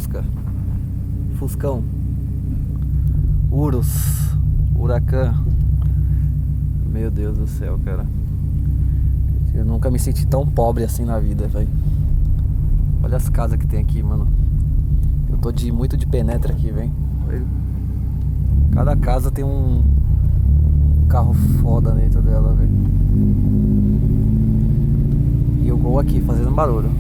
Fusca. Fuscão. Urus. Huracan. Meu Deus do céu, cara. Eu nunca me senti tão pobre assim na vida, velho. Olha as casas que tem aqui, mano. Eu tô muito de penetra aqui, velho. Cada casa tem um carro foda dentro dela, velho. E o Gol aqui fazendo barulho.